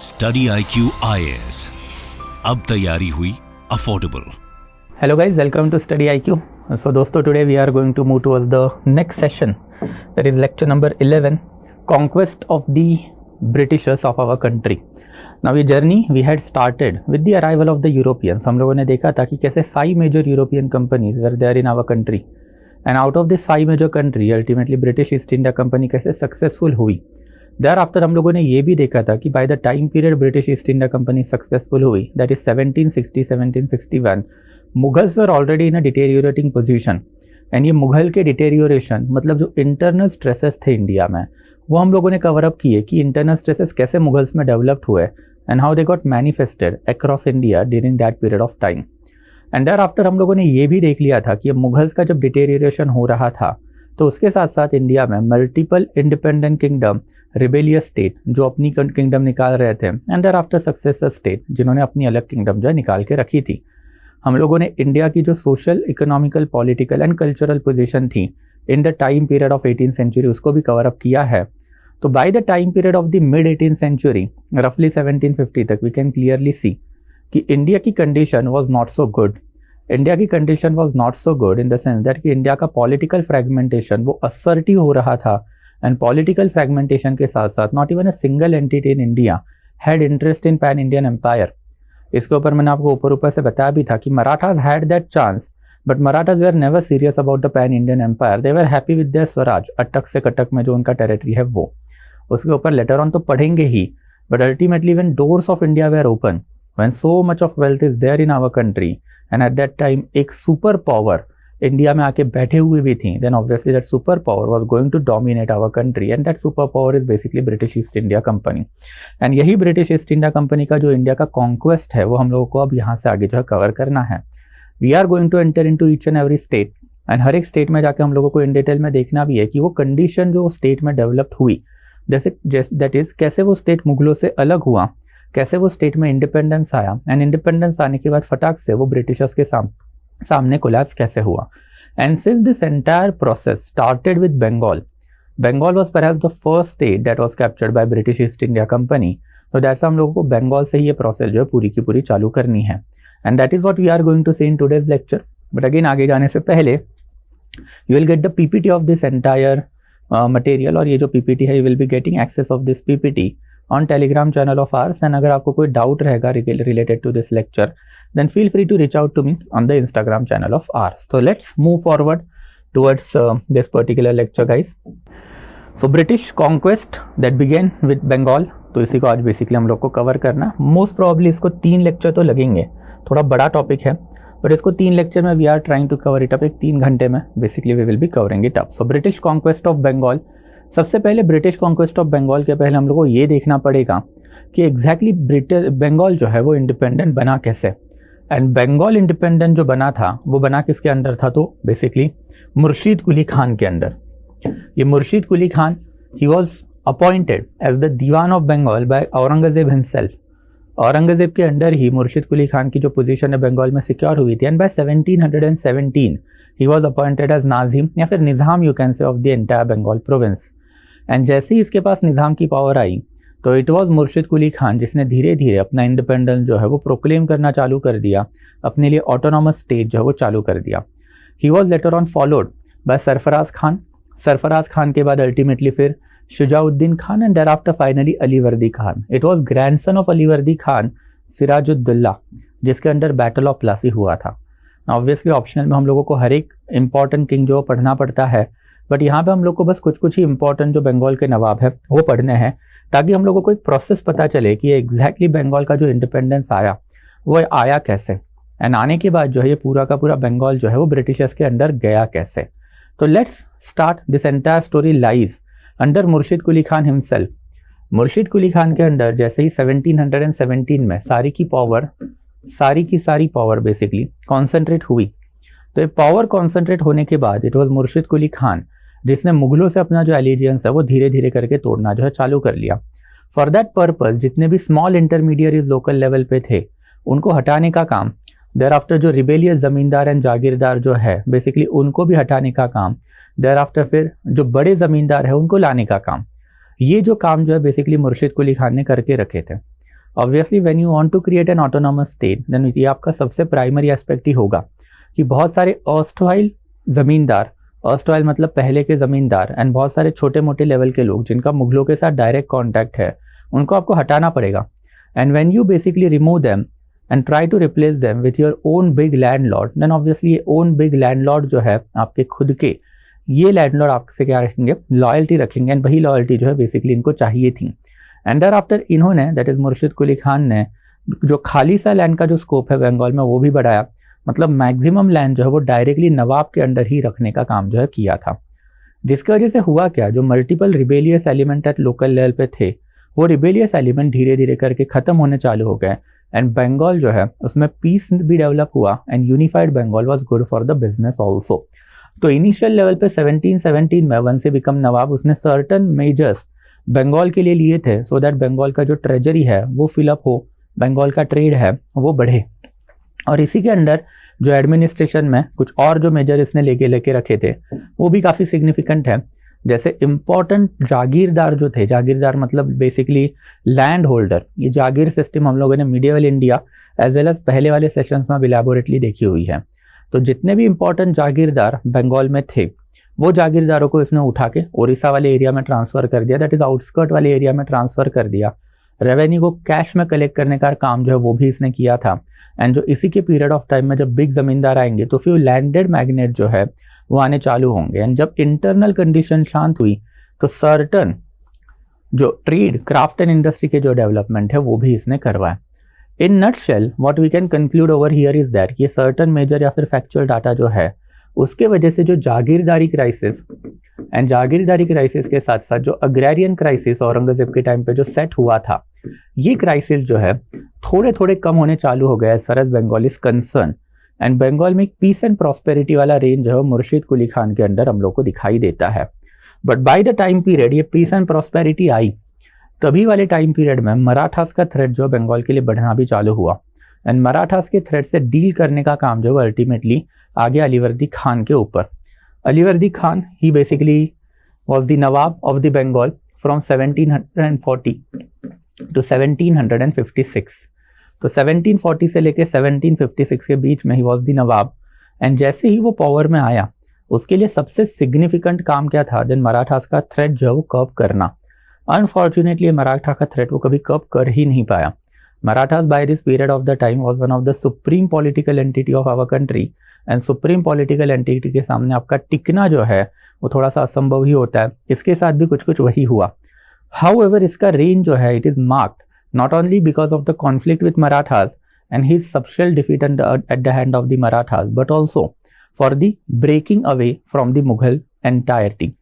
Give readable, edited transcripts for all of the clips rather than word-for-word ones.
Study IQ IAS, अब तैयारी हुई affordable. Hello guys, welcome to Study IQ. So दोस्तों, today we are going to move towards the next session, that is lecture number 11, conquest of the Britishers of our country. Now ये journey we had started with the arrival of the Europeans. हम लोगों ने देखा था कि कैसे 5 major European companies were there in our country, and out of this 5 major country ultimately British East India Company कैसे successful हुई. Thereafter हम लोगों ने ये भी देखा था कि by the time period British East India Company successful हुई, that is 1760-1761, Mughals were already in a deteriorating position. And ये मुगल के डिटेरियोरेशन मतलब जो इंटरनल स्ट्रेसेस थे इंडिया में, वो हम लोगों ने कवर अप किए कि इंटरनल स्ट्रेसेस कैसे मुगल्स में डेवलप्ड हुए and how they got manifested across India during that period of time. And there after हम लोगों ने ये भी देख लिया था कि मुगल्स का जब डिटेरियोरेशन हो रहा था तो उसके साथ साथ इंडिया में multiple independent kingdom, rebellious state जो अपनी किंगडम निकाल रहे थे, and there after successor state जिन्होंने अपनी अलग किंगडम जो है निकाल के रखी थी. हम लोगों ने इंडिया की जो social, economical, political and cultural position थी in the time period of 18th century उसको भी कवर अप किया है. तो by the time period of the mid 18th century, रफली 1750 तक, वी कैन क्लियरली सी कि इंडिया की condition was not so good. India की condition was not so good in the sense that कि India का पॉलिटिकल फ्रेगमेंटेशन वो assertive हो रहा था. एंड पॉलिटिकल फ्रेगमेंटेशन के साथ साथ not even a single entity in India had interest in pan Indian empire. इसके ऊपर मैंने आपको ऊपर से बताया भी था कि Marathas had that chance, but Marathas were never serious about the pan Indian empire. They were happy with their swaraj, Attock से कटक में जो उनका टेरिटरी है वो. उसके ऊपर लेटर ऑन तो पढ़ेंगे ही, but ultimately when doors of India were open, when so much of wealth is there in our country, and at that time एक सुपर पावर इंडिया में आके बैठे हुए भी थी, then obviously that super power was going to dominate our country, and that super power is basically British East India company. And यही British East India company का जो इंडिया का कॉन्क्वेस्ट है वो हम लोगों को अब यहाँ से आगे जो है कवर करना है. We are going to enter into each and every state, and हर एक स्टेट में जाके हम लोगों को इन डिटेल में देखना भी है कि वो कंडीशन जो स्टेट में डेवलप्ड हुई, जैसे दैट इज कैसे वो स्टेट मुगलों से अलग हुआ, कैसे वो स्टेट में इंडिपेंडेंस आया, एंड इंडिपेंडेंस आने के बाद फटाक से वो ब्रिटिशर्स के सामने कोलैप्स कैसे हुआ. And since this entire process started with Bengal, Bengal was perhaps the first state that was captured by British East India Company. तो दैट्स हम लोगों को बंगाल से ही ये प्रोसेस जो है पूरी की पूरी चालू करनी है, and that is what we are going to see in today's lecture. But again आगे जाने से पहले you will get the PPT of this entire material, और ये जो पीपीटी है you will be getting access of this PPT on Telegram channel of ours. And अगर आपको कोई डाउट रहेगा related to this lecture, then feel free to reach out to me on the Instagram channel of ours. So let's move forward towards this particular lecture, guys. So British conquest that began with Bengal, तो इसी को आज basically हम लोग को cover करना. Most probably इसको 3 lecture तो लगेंगे, थोड़ा बड़ा टॉपिक है, बट इसको 3 लेक्चर में we are trying to cover it up. एक 3 घंटे में basically we will be covering it up. So British conquest of Bengal. सबसे पहले ब्रिटिश कॉन्क्वेस्ट ऑफ बंगाल के पहले हम लोग को ये देखना पड़ेगा कि एग्जैक्टली बंगाल जो है वो इंडिपेंडेंट बना कैसे. एंड बंगाल इंडिपेंडेंट जो बना था वो बना किसके अंडर था, तो बेसिकली मुर्शीद कुली खान के अंडर. ये Murshid Quli Khan, he was appointed as the Diwan of Bengal by Aurangzeb himself. Aurangzeb के अंडर ही मुर्शीद कुली खान की जो पोजीशन है बंगाल में सिक्योर हुई थी. And by 1717 he was appointed as Nazim या फिर Nizam you can say of the entire Bengal province. And जैसे ही इसके पास निज़ाम की पावर आई तो इट वॉज मुर्शीद कुली खान जिसने धीरे धीरे अपना इंडिपेंडेंस जो है वो प्रोक्लेम करना चालू कर दिया, अपने लिए ऑटोनॉमस स्टेट जो है वो चालू कर दिया. He was later on followed by Sarfaraz Khan. Sarfaraz Khan के बाद अल्टीमेटली फिर Shujauddin Khan, and there after finally Alivardi Khan. It was grandson of Alivardi Khan, Sirajuddaula, जिसके अंडर बैटल ऑफ प्लासी हुआ था. ऑब्वियसली ऑप्शनल में हम लोगों को हर एक इंपॉर्टेंट किंग जो पढ़ना पड़ता है, बट यहाँ पे हम लोग को बस कुछ ही इंपॉर्टेंट जो बंगाल के नवाब है वो पढ़ने हैं, ताकि हम लोगों को एक प्रोसेस पता चले कि एग्जैक्टली बंगाल का जो इंडिपेंडेंस आया वो आया कैसे, एंड आने के बाद जो है ये पूरा का पूरा बंगाल जो है वो ब्रिटिशर्स के अंडर गया कैसे. तो let's start. This entire story lies under Murshid Quli Khan himself. Murshid Quli Khan के अंडर जैसे ही 1717 में सारी की सारी पावर बेसिकली कॉन्सेंट्रेट हुई, तो ये पावर कॉन्सेंट्रेट होने के बाद इट वॉज मुर्शीद कुली खान जिसने मुगलों से अपना जो एलिजियंस है वो धीरे धीरे करके तोड़ना जो है चालू कर लिया. फॉर दैट पर्पज जितने भी स्मॉल इंटरमीडिएट लोकल लेवल पे थे उनको हटाने का काम, देयर आफ्टर जो रिबेलियस ज़मींदार एंड जागीरदार जो है बेसिकली उनको भी हटाने का काम, देयर आफ्टर फिर जो बड़े ज़मींदार है उनको लाने का काम, ये जो काम जो है बेसिकली मुर्शीद कुली खान ने करके रखे थे. Obviously when you want to create an autonomous state then ये आपका सबसे प्राइमरी एस्पेक्ट ही होगा कि बहुत सारे अर्स्टवाइल ज़मींदार, अर्स्टवाइल मतलब पहले के ज़मींदार, एंड बहुत सारे छोटे मोटे लेवल के लोग जिनका मुगलों के साथ डायरेक्ट कॉन्टैक्ट है, उनको आपको हटाना पड़ेगा. And when you basically remove them and try to replace them with your own big landlord, then obviously ये ओन बिग लैंडलॉर्ड जो है आपके खुद के, ये लैंडलॉर्ड आपसे क्या रखेंगे, लॉयल्टी रखेंगे. एंड वही लॉयल्टी जो है बेसिकली इनको चाहिए थी. एंड देयर आफ्टर इन्होंने, दैट इज़ मुर्शिद कुली खान ने, जो खाली सा लैंड का जो स्कोप है बंगाल में वो भी बढ़ाया. मतलब मैक्सिमम लैंड जो है वो डायरेक्टली नवाब के अंडर ही रखने का काम जो है किया था. जिसकी वजह से हुआ क्या, जो multiple rebellious element at local level पे थे वो रिबेलियस एलिमेंट धीरे धीरे करके ख़त्म होने चालू हो गए. एंड बंगाल जो है उसमें पीस भी डेवलप हुआ and unified Bengal was good for the business also. तो इनिशियल लेवल पे 1717 में वन से बिकम नवाब उसने सर्टन मेजर्स बंगाल के लिए लिए थे सो दैट बंगाल का जो ट्रेजरी है वो फिलअप हो, बंगाल का ट्रेड है वो बढ़े. और इसी के अंडर जो एडमिनिस्ट्रेशन में कुछ और जो मेजर इसने लेके रखे थे वो भी काफ़ी सिग्निफिकेंट है. जैसे इम्पॉर्टेंट जागीरदार जो थे, जागीरदार मतलब बेसिकली लैंड होल्डर, ये जागीर सिस्टम हम लोगों ने medieval India as well as पहले वाले सेशंस में इलैबोरेटली देखी हुई है. तो जितने भी इम्पॉर्टेंट जागीरदार बंगाल में थे वो जागीरदारों को इसने उठा के ओडिशा वाले एरिया में ट्रांसफ़र कर दिया, दैट इज़ आउटस्कर्ट वाले एरिया में ट्रांसफ़र कर दिया. रेवेन्यू को कैश में कलेक्ट करने का काम जो है वो भी इसने किया था. एंड जो इसी के पीरियड ऑफ टाइम में जब बिग ज़मींदार आएंगे तो फिर लैंडेड मैग्नेट जो है वो आने चालू होंगे. एंड जब इंटरनल कंडीशन शांत हुई तो सर्टन जो ट्रेड, क्राफ्ट एंड इंडस्ट्री के जो डेवलपमेंट है वो भी इसने करवाया. In nutshell what we can conclude over here is that ये सर्टन मेजर या फिर फैक्चुअल डाटा जो है उसके वजह से जो जागीरदारी क्राइसिस एंड जागीरदारी क्राइसिस के साथ साथ जो अग्रेरियन क्राइसिस औरंगजेब के टाइम पे जो सेट हुआ था, ये क्राइसिस जो है थोड़े थोड़े कम होने चालू हो गया as far as Bengal is concerned. And Bengal में एक पीस एंड प्रॉस्पेरिटी वाला रेंज जो है मुर्शिद कुली खान के अंडर हम लोग को दिखाई देता है. But by the time period ये पीस एंड प्रॉस्पेरिटी आई, तभी वाले टाइम पीरियड में मराठास का थ्रेट जो बंगाल के लिए बढ़ना भी चालू हुआ. एंड मराठास के थ्रेट से डील करने का काम जो है अल्टीमेटली आ गया अलीवर्दी खान के ऊपर. Alivardi Khan he basically was the Nawab of the Bengal from 1740 to 1756. तो 1740 से लेके 1756 के बीच में he was the Nawab. And जैसे ही वो पावर में आया उसके लिए सबसे सिग्निफिकेंट काम क्या था, देन मराठास का थ्रेट जो है वो कर्ब करना. अनफॉर्चुनेटली मराठा का थ्रेट वो कभी कर्ब कर ही नहीं पाया. Marathas by this period of the time was one of the supreme political entity of our country and supreme political entity के सामने आपका टिकना जो है वो थोड़ा सा असंभव ही होता है. इसके साथ भी कुछ कुछ वही हुआ. However इसका रेंज जो है it is marked not only because of the conflict with Marathas and his substantial defeat at the hand of the Marathas but also for the breaking away from the Mughal entirety.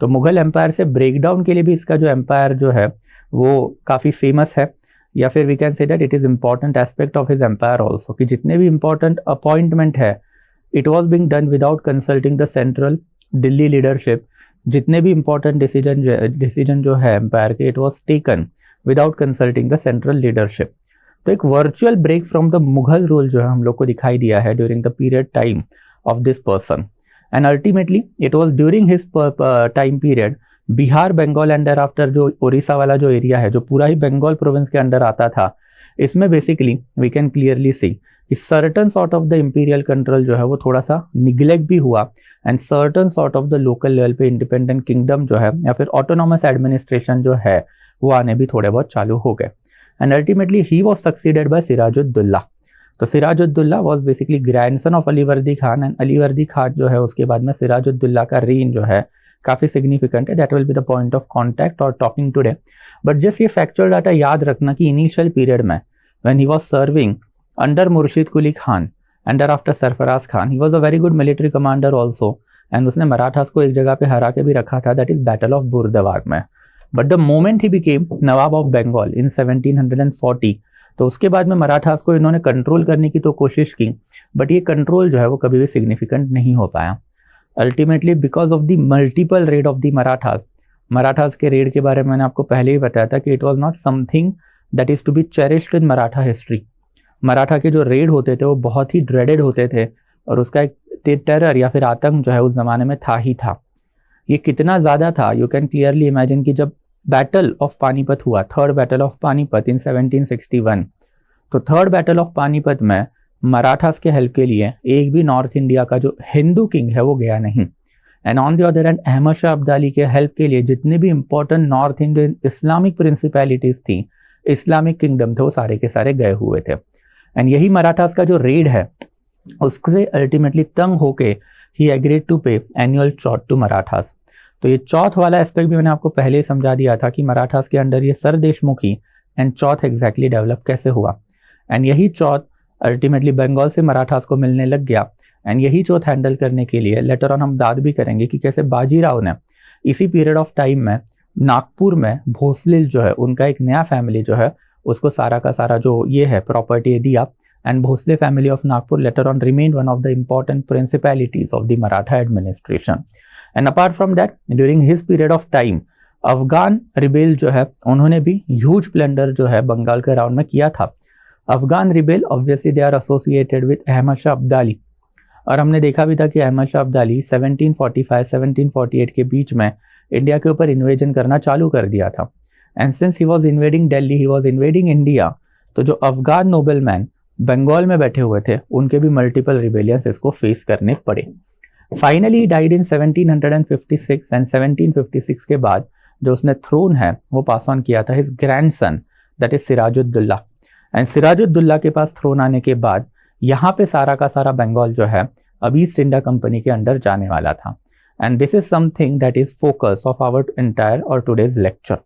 तो Mughal empire से breakdown के लिए भी इसका जो empire जो है वो काफ़ी फेमस है, या फिर we can say that it is important aspect of his empire also, कि जितने भी इंपॉर्टेंट अपॉइंटमेंट है it was being done without consulting the central Delhi leadership. जितने भी इंपॉर्टेंट डिसीजन जो है एम्पायर के it was taken without consulting the central leadership. तो एक virtual break from the Mughal rule जो है हम लोग को दिखाई दिया है during the period time of this person. And ultimately it was during his time period Bihar, Bengal and after जो उड़ीसा वाला जो एरिया है जो पूरा ही बंगाल प्रोविंस के अंडर आता था, इसमें basically we can clearly see कि certain sort of the imperial control जो है वो थोड़ा सा निग्लेक्ट भी हुआ. And certain sort of the local level पे इंडिपेंडेंट किंगडम जो है या फिर ऑटोनॉमस एडमिनिस्ट्रेशन जो है वो आने भी थोड़े बहुत चालू हो गए. And ultimately he was succeeded by Sirajuddaula. तो Sirajuddaula was basically grandson of Alivardi Khan. And Alivardi Khan जो है उसके बाद में सिराजुद्दौला का रेन जो है काफ़ी सिग्निफिकेंट है. That will be the point of contact और टॉकिंग टुडे. बट जस्ट ये फैक्चुअल डाटा याद रखना कि इनिशियल पीरियड में when he was serving under Murshid Quli Khan under after Sarfaraz Khan, he was a very good military commander also. And उसने मराठास को एक जगह पे हरा के भी रखा था, दैट इज बैटल ऑफ बुरदबाग में. But the moment he became Nawab of Bengal in 1740, तो उसके बाद में मराठास को इन्होंने कंट्रोल करने की तो कोशिश की, बट ये कंट्रोल जो है वो कभी भी सिग्निफिकेंट नहीं हो पाया. Ultimately because of the multiple rid of the Marathas के रेड के बारे में मैंने आपको पहले ही बताया था कि it was not something that is to be cherished in Maratha history. Maratha के जो रेड होते थे वो बहुत ही ड्रेडेड होते थे और उसका एक टेरर या फिर आतंक जो है उस ज़माने में था ही था. ये कितना ज़्यादा था, यू कैन क्लियरली इमेजिन कि जब बैटल ऑफ पानीपत हुआ, थर्ड बैटल ऑफ पानीपत इन 1761। तो थर्ड बैटल ऑफ पानीपत में मराठास के हेल्प के लिए एक भी नॉर्थ इंडिया का जो हिंदू किंग है वो गया नहीं। And on the other hand Ahmad Shah Abdali के हेल्प के लिए जितने भी important north Indian Islamic principalities थी, इस्लामिक किंगडम थे, वो सारे के सारे गए हुए थे। एंड यही मराठास का जो रेड है उससे अल्टीमेटली तंग होके ही एग्रीड टू पे एनुअल चौथ टू मराठास। तो ये चौथ वाला एस्पेक्ट भी मैंने आपको पहले ही समझा दिया था कि मराठास के अंडर ये sir Deshmukhi and Chauth exactly develop कैसे हुआ। एंड यही चौथ अल्टीमेटली बंगाल से मराठास को मिलने लग गया। एंड यही चौथ हैंडल करने के लिए लेटर ऑन हम बात भी करेंगे कि कैसे बाजीराव ने इसी पीरियड ऑफ टाइम में नागपुर में भोसले जो है उनका एक नया फैमिली जो है उसको सारा का सारा जो ये है प्रॉपर्टी दिया। And Bhosle family of Nagpur later on remain one of the important principalities of the Maratha administration. And apart from that during his period of time Afghan rebel जो है उन्होंने भी ह्यूज प्लंडर जो है बंगाल के अराउंड में किया था। Afghan rebel obviously they are associated with Ahmad Shah Abdali, और हमने देखा भी था कि अहमद शाह अब्दाली 1745-1748 के बीच में इंडिया के ऊपर इन्वेजन करना चालू कर दिया था। And since he was invading Delhi, he was invading India, तो जो अफगान नोबलमैन बंगाल में बैठे हुए थे उनके भी मल्टीपल रिबेलियंस इसको फेस करने पड़े। फाइनली डाइड इन 1756 एंड 1756 के बाद जो उसने थ्रोन है वो पास ऑन किया था his grandson that is Sirajuddaula. And Sirajuddaula के पास थ्रोन आने के बाद यहाँ पे सारा का सारा बंगाल जो है अब ईस्ट इंडिया कंपनी के अंडर जाने वाला था। And this is something that is focus of our entire और टुडेज लेक्चर।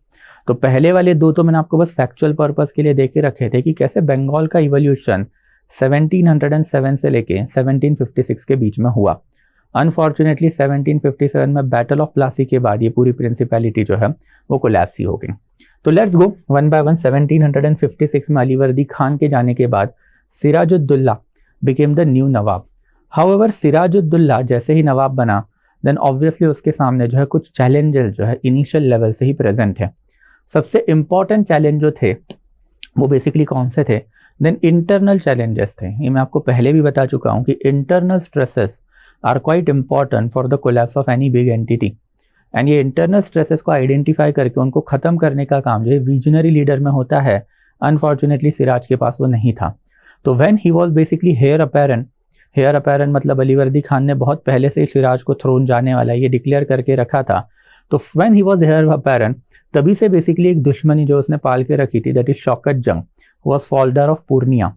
तो पहले वाले दो तो मैंने आपको बस फैक्चुअल पर्पस के लिए दे के रखे थे कि कैसे बंगाल का इवोल्यूशन 1707 से लेके 1756 के बीच में हुआ। अनफॉर्चुनेटली 1757 में बैटल ऑफ प्लासी के बाद ये पूरी प्रिंसिपैलिटी जो है वो कोलैप्स ही हो गई। तो let's go one by one. 1756 में अलीवर्दी खान के जाने के बाद Sirajuddaula became the new nawab. However Sirajuddaula जैसे ही नवाब बना देन ऑब्वियसली उसके सामने जो है कुछ चैलेंजेस जो है इनिशियल लेवल से ही प्रेजेंट है। सबसे इंपॉर्टेंट चैलेंज जो थे वो बेसिकली कौन से थे? देन इंटरनल चैलेंजेस थे। ये मैं आपको पहले भी बता चुका हूँ कि internal stresses are quite important for the collapse of any big entity. And ये इंटरनल स्ट्रेसेस को आइडेंटिफाई करके उनको खत्म करने का काम जो है विजनरी लीडर में होता है। अनफॉर्चुनेटली सिराज के पास वो नहीं था। तो when he was basically heir apparent मतलब अलीवर्दी खान ने बहुत पहले से सिराज को थ्रोन जाने वाला ये डिक्लेयर करके रखा था। तो when he was heir apparent तभी से बेसिकली एक दुश्मनी जो उसने पाल के रखी थी दैट इज शौकत जंग was Falder of Purnia.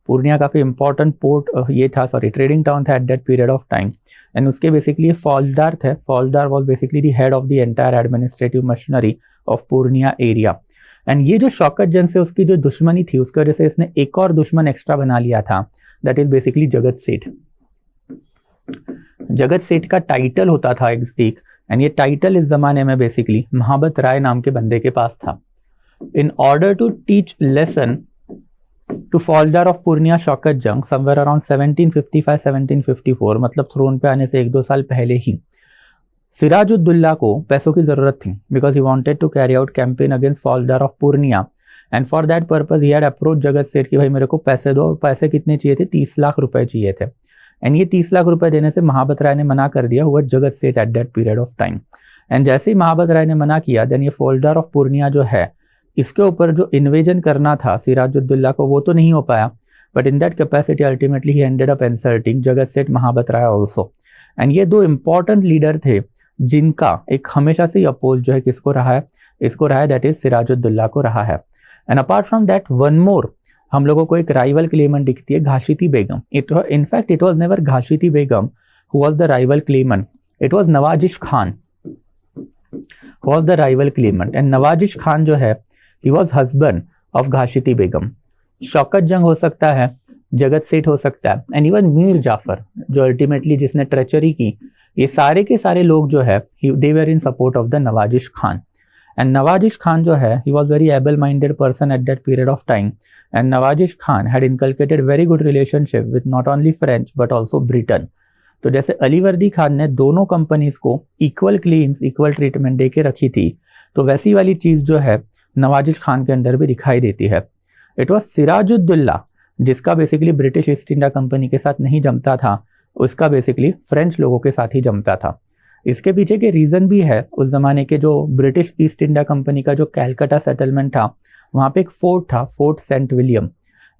Purnia काफ़ी इंपॉर्टेंट पोर्ट ये था, ट्रेडिंग टाउन था eight that period of time. And उसके बेसिकली फौजदार थे। फौजदार was basically the head of the entire administrative machinery of Purnia area. And ये जो शौकत जंग से उसकी जो दुश्मनी थी उसकी वजह से इसने एक और दुश्मन एक्स्ट्रा बना लिया था दैट इज बेसिकली जगत सेठ। जगत सेठ का टाइटल होता था एक, एंड ये टाइटल इस जमाने में बेसिकली महाबत राय नाम के बंदे के पास था। In order to teach lesson to faujdar of Purnea Shaukat Jang somewhere around 1755-1754 मतलब थ्रोन पे आने से 1-2 साल पहले ही सिराजुद्दौला को पैसों की जरूरत थी because he wanted to carry out campaign against faujdar of Purnia. And for that purpose he had approach Jagat Seth कि भाई मेरे को पैसे दो। और पैसे कितने चाहिए थे? 30 लाख रुपए चाहिए थे। एंड ये 30 लाख रुपए देने से महाबत राय ने मना कर दिया हुआ जगत सेठ eight that period of time. And जैसे ही महाबत राय ने मना किया देन ये फौजदार ऑफ पूर्णिया जो है इसके ऊपर जो इन्वेजन करना था सिराजुद्दौला को वो तो नहीं हो पाया। But in that capacity ultimately he ended up insulting जगत सेठ महाबत राय ऑल्सो। एंड ये दो इंपॉर्टेंट लीडर थे जिनका एक हमेशा से ही अपोज जो है किसको रहा है? इसको रहा है दैट इज सिराजुद्दौला को रहा है। And apart from that one more हम लोगों को एक राइवल क्लेमन दिखती है Ghasiti Begum. In fact it was never Ghasiti Begum who was the rival claimant, it was Nawazish Khan was the rival claimant. And Nawazish Khan जो है he was husband of Ghasiti Begum. Shaukat Jang हो सकता है, जगत सेठ हो सकता है, एंड इवन मीर जाफर जो अल्टीमेटली जिसने ट्रेचरी की, ये सारे के सारे लोग जो है they were in support of the Nawazish Khan. And Nawazish Khan जो है he was very able minded person at that period of time. And Nawazish Khan had inculcated very good relationship with not only French but also Britain. तो जैसे अलीवर्दी खान ने दोनों companies को equal claims equal treatment दे के रखी थी, तो वैसी वाली चीज़ जो है नवाजिश खान के अंदर भी दिखाई देती है। इट वॉज सिराजुद्दौला जिसका basically British East India company के साथ नहीं जमता था, उसका बेसिकली फ्रेंच लोगों के साथ ही जमता था। इसके पीछे के रीज़न भी है, उस ज़माने के जो ब्रिटिश ईस्ट इंडिया कंपनी का जो कैलकाटा सेटलमेंट था, वहाँ पे एक फोर्ट था, फोर्ट सेंट विलियम,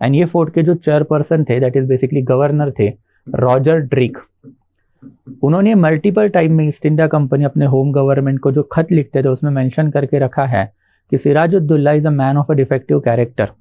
एंड ये फोर्ट के जो चेयरपर्सन थे, दैट इज़ बेसिकली गवर्नर थे, रॉजर ड्रेक। उन्होंने मल्टीपल टाइम में ईस्ट इंडिया कंपनी अपने होम गवर्नमेंट को जो खत लिखते थे उसमें मेंशन करके रखा है कि Sirajuddaula is a man of a defective character.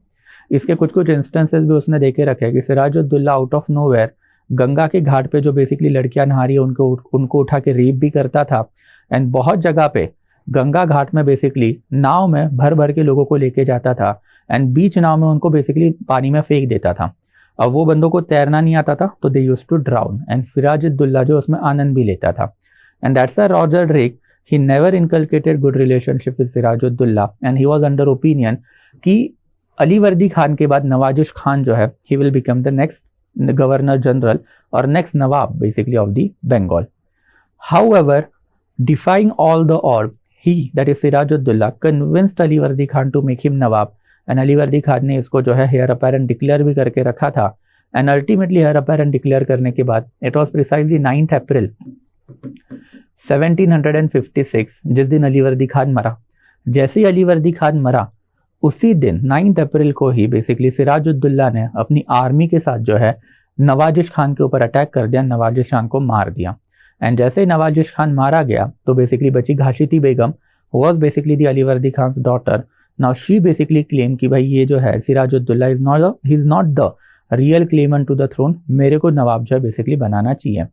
इसके कुछ कुछ इंस्टेंसेस भी उसने देखे रखे हैं कि Sirajuddaula out of nowhere Ganga के घाट पे जो बेसिकली लड़कियां नहा रही है उनको उठा के रेप भी करता था, एंड बहुत जगह पे गंगा घाट में बेसिकली नाव में भर भर के लोगों को लेके जाता था, एंड बीच नाव में उनको बेसिकली पानी में फेंक देता था। अब वो बंदों को तैरना नहीं आता था तो they used to drown, and Sirajuddaula जो उसमें आनंद भी लेता था। And that's a Roger Drake, he never inculcated good relationship with Sirajuddaula, and he was under opinion कि अलीवर्दी खान के बाद नवाजिश खान जो है he will become the next governor general और next Nawab basically of the Bengal. However, defying all the odds, he, that is Sirajuddaula, convinced Alivardi Khan to make him Nawab, and Alivardi Khan ने इसको जो है हेयर अपेरेंट डिक्लेयर भी करके रखा था, and ultimately heir apparent declare करने के बाद इट वॉज प्रिसाइजली 9 अप्रैल 1756 जिस दिन अलीवर्दी खान मरा। जैसे ही अलीवर्दी खान मरा उसी दिन 9 अप्रैल को ही बेसिकली सिराजुद्दौला ने अपनी आर्मी के साथ जो है नवाजिश खान के ऊपर अटैक कर दिया, नवाजिश खान को मार दिया। एंड जैसे ही नवाजिश खान मारा गया तो बेसिकली बची Ghasiti Begum, was basically the Alivardi Khan's daughter. Now she basically claim कि भाई ये जो है Sirajuddaula is not the real claimant to the throne, मेरे को नवाब जो है बेसिकली बनाना चाहिए।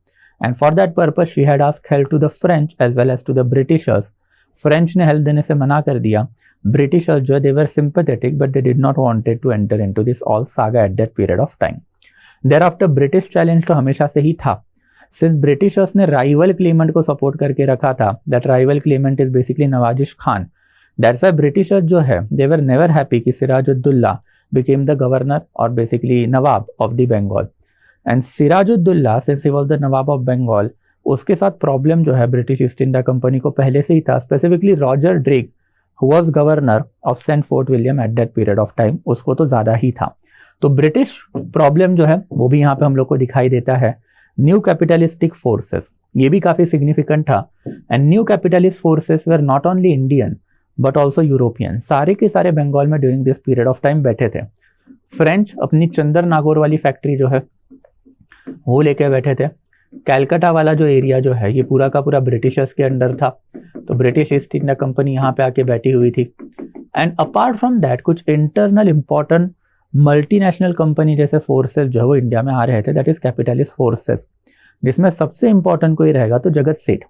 And for that purpose she had asked help to the French as well as to the Britishers. French ने हेल्प देने से मना कर दिया। ब्रिटिशर्स जो है they were sympathetic but they did not wanted to enter into this all saga at that period of time. Thereafter British challenge तो हमेशा से ही था, सिंस ब्रिटिशर्स ने राइवल क्लेमेंट को सपोर्ट करके रखा था, that rival claimant is basically Nawazish Khan. That's why Britishers जो है दे वर नेवर हैप्पी कि सिराजुद्दौला बिकेम द गवर्नर और basically nawab of the Bengal. And Sirajuddaula since he was the Nawab of Bengal, उसके साथ प्रॉब्लम जो है ब्रिटिश ईस्ट इंडिया कंपनी को पहले से ही था, specifically Roger Drake who was governor of saint Fort William at that period of time, उसको तो ज़्यादा ही था। तो ब्रिटिश प्रॉब्लम जो है वो भी यहाँ पे हम लोग को दिखाई देता है। न्यू कैपिटलिस्टिक फोर्सेस, ये भी काफ़ी सिग्निफिकेंट था। And new capitalist forces were not only Indian but also European, सारे के सारे बंगाल में during this period of time बैठे थे। फ्रेंच अपनी चंदर नागौर वाली फैक्ट्री जो है वो लेके बैठे थे। कैलकाटा वाला जो एरिया जो है ये पूरा का पूरा ब्रिटिशर्स के अंडर था, तो ब्रिटिश ईस्ट इंडिया कंपनी यहाँ पे आके बैठी हुई थी। एंड अपार्ट फ्रॉम दैट कुछ इंटरनल इंपॉर्टेंट मल्टीनेशनल कंपनी जैसे फोर्सेस जो है वो इंडिया में आ रहे थे, दैट इज कैपिटलिस्ट फोर्सेस, जिसमें सबसे इंपॉर्टेंट कोई रहेगा तो जगत सेठ।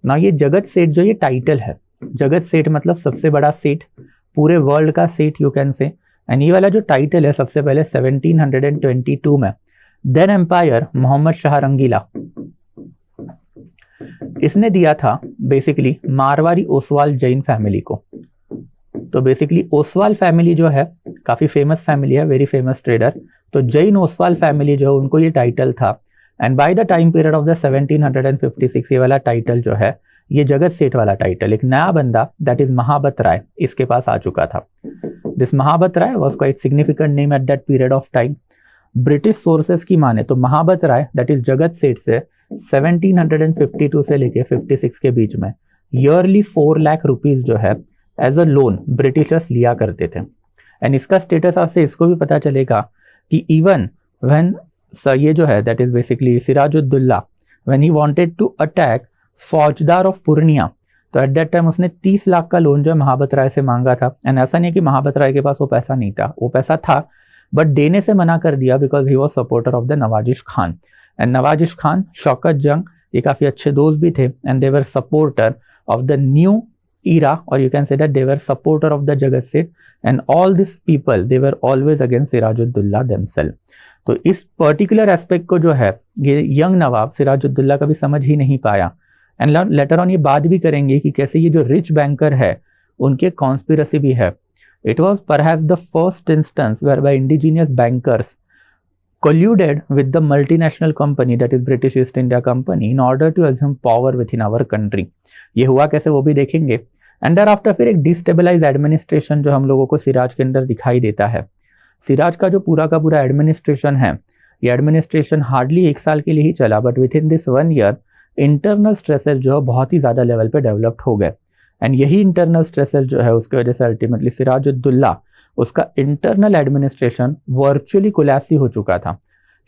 ना ये जगत सेठ जो ये टाइटल है, जगत सेठ मतलब सबसे बड़ा सेठ, पूरे वर्ल्ड का सेठ यू कैन से। एंड ये वाला जो टाइटल है सबसे पहले 1722 में देन एम्पायर मोहम्मद शाह रंगीला इसने दिया था बेसिकली मारवाड़ी ओसवाल जैन फैमिली को। तो बेसिकली ओसवाल फैमिली जो है काफ़ी फेमस फैमिली है, वेरी फेमस ट्रेडर, तो जैन ओसवाल फैमिली जो है उनको ये टाइटल था। And bye the time period of the 1756 ये वाला टाइटल जो है ये जगत सेठ वाला टाइटल एक नया बंदा दैट इज महाबत राय इसके पास आ चुका था। This Mahabat Rai was quite significant name at that period of time. British sources की माने तो महाबत राय दैट इज जगत सेठ से 1752 से लेके 56 के बीच में ईयरली 4 लाख रुपीज जो है एज अ लोन ब्रिटिशर्स लिया करते थे। एंड इसका स्टेटस आपसे इसको भी पता चलेगा कि इवन व्हेन ये जो है that is basically Sirajuddaula when he wanted to attack faujdar of Purnea, तो एट दैट टाइम उसने 30 लाख का लोन जो है महाबत राय से मांगा था। एंड ऐसा नहीं है कि महाबत राय के पास वो पैसा नहीं था, वो पैसा था बट देने से मना कर दिया because he was supporter of the Nawazish Khan. And Nawazish Khan, Shaukat Jang ये काफ़ी अच्छे दोस्त भी थे and they were supporter of the new era, or you can say that they were supporter of the Jagat Seth, and all these people they were always against Sirajuddaulah themselves। तो इस particular aspect को जो है ये young नवाब सिराजुद्दौला कभी समझ ही नहीं पाया। एंड लेटर ऑन ये बात भी करेंगे कि कैसे ये जो रिच बैंकर है उनके कॉन्स्पिरसी भी है। It was perhaps the first instance whereby indigenous bankers colluded with the multinational company that is British East India Company in order to assume power within our country। ये हुआ कैसे वो भी देखेंगे। एंड thereafter फिर एक destabilise administration जो हम लोगों को सिराज के अंदर दिखाई देता है। सिराज का जो पूरा का पूरा एडमिनिस्ट्रेशन है ये एडमिनिस्ट्रेशन हार्डली 1 साल के लिए ही चला, but with in this 1 year internal stresses जो है बहुत ही ज़्यादा लेवल पे डेवलप्ड हो गए। एंड यही इंटरनल स्ट्रेसेस जो है उसके वजह से अल्टीमेटली सिराजुद्दौला उसका इंटरनल एडमिनिस्ट्रेशन वर्चुअली कोलैप्स हो चुका था।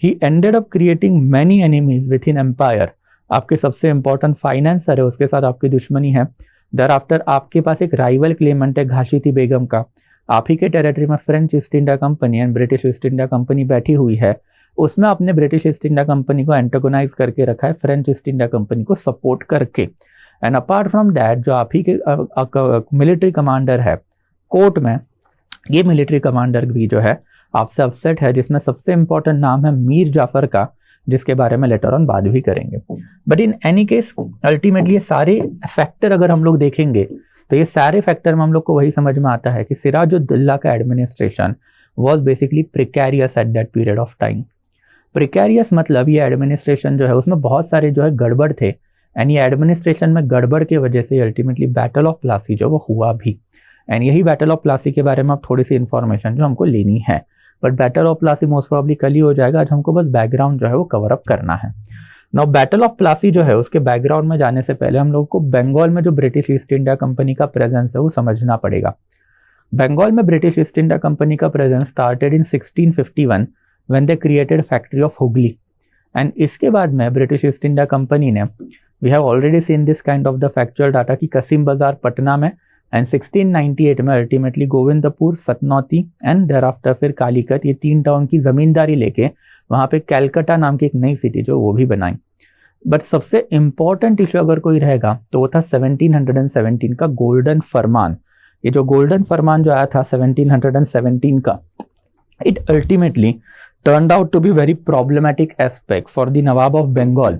He ended up creating many enemies within empire. आपके सबसे इंपॉर्टेंट फाइनेंसर है, उसके साथ आपकी दुश्मनी है। देयर आफ्टर आपके पास एक राइवल क्लेमेंट है घाशीती बेगम का। आप ही के टेरिटरी में French East India company and British East India company बैठी हुई है, उसमें आपने ब्रिटिश ईस्ट इंडिया कंपनी को एंटागोनाइज करके रखा है फ्रेंच ईस्ट इंडिया कंपनी को सपोर्ट करके। एंड अपार्ट फ्रॉम दैट जो आप ही के मिलिट्री कमांडर है कोर्ट में, ये मिलिट्री कमांडर भी जो है आपसे अपसेट है, जिसमें सबसे इंपॉर्टेंट नाम है मीर जाफर का, जिसके बारे में लेटर ऑन बाद भी करेंगे। But in any case ultimately ये सारे फैक्टर अगर हम लोग देखेंगे तो ये सारे फैक्टर में हम लोग को वही समझ में आता है कि सिराजुद्दौला का administration was basically precarious eight that period of time. Precarious मतलब ये एडमिनिस्ट्रेशन जो है उसमें बहुत सारे जो है गड़बड़ थे, एंड ये एडमिनिस्ट्रेशन में गड़बड़ की वजह से अल्टीमेटली बैटल ऑफ प्लासी जो वो हुआ भी। एंड यही बैटल ऑफ प्लासी के बारे में अब थोड़ी सी इन्फॉर्मेशन जो हमको लेनी है, but battle of Plassey most probably कल ही हो जाएगा। आज हमको बस बैकग्राउंड जो है वो कवर अप करना है। नाउ बैटल ऑफ प्लासी जो है उसके बैकग्राउंड में जाने से पहले हम लोग को बंगाल में जो ब्रिटिश ईस्ट इंडिया कंपनी का प्रेजेंस है वो समझना पड़ेगा। बंगाल में ब्रिटिश ईस्ट इंडिया कंपनी का presence started in 1651 when they created factory of Hooghly. And इसके बाद में ब्रिटिश ईस्ट इंडिया कंपनी ने, we have already seen this kind of the factual data कि कसीम बाजार पटना में एंड 1698 में ultimately Govindpur, Sutanuti and thereafter फिर कालीकत, ये 3 टाउन की जमींदारी लेके वहाँ पे कैलकाटा नाम की एक नई सिटी जो वो भी बनाई। बट सबसे इंपॉर्टेंट इशू अगर कोई रहेगा तो वो था 1717 का गोल्डन फरमान। ये जो गोल्डन फरमान जो आया था 1717 का, it ultimately turned out to be very problematic aspect for the Nawab of Bengal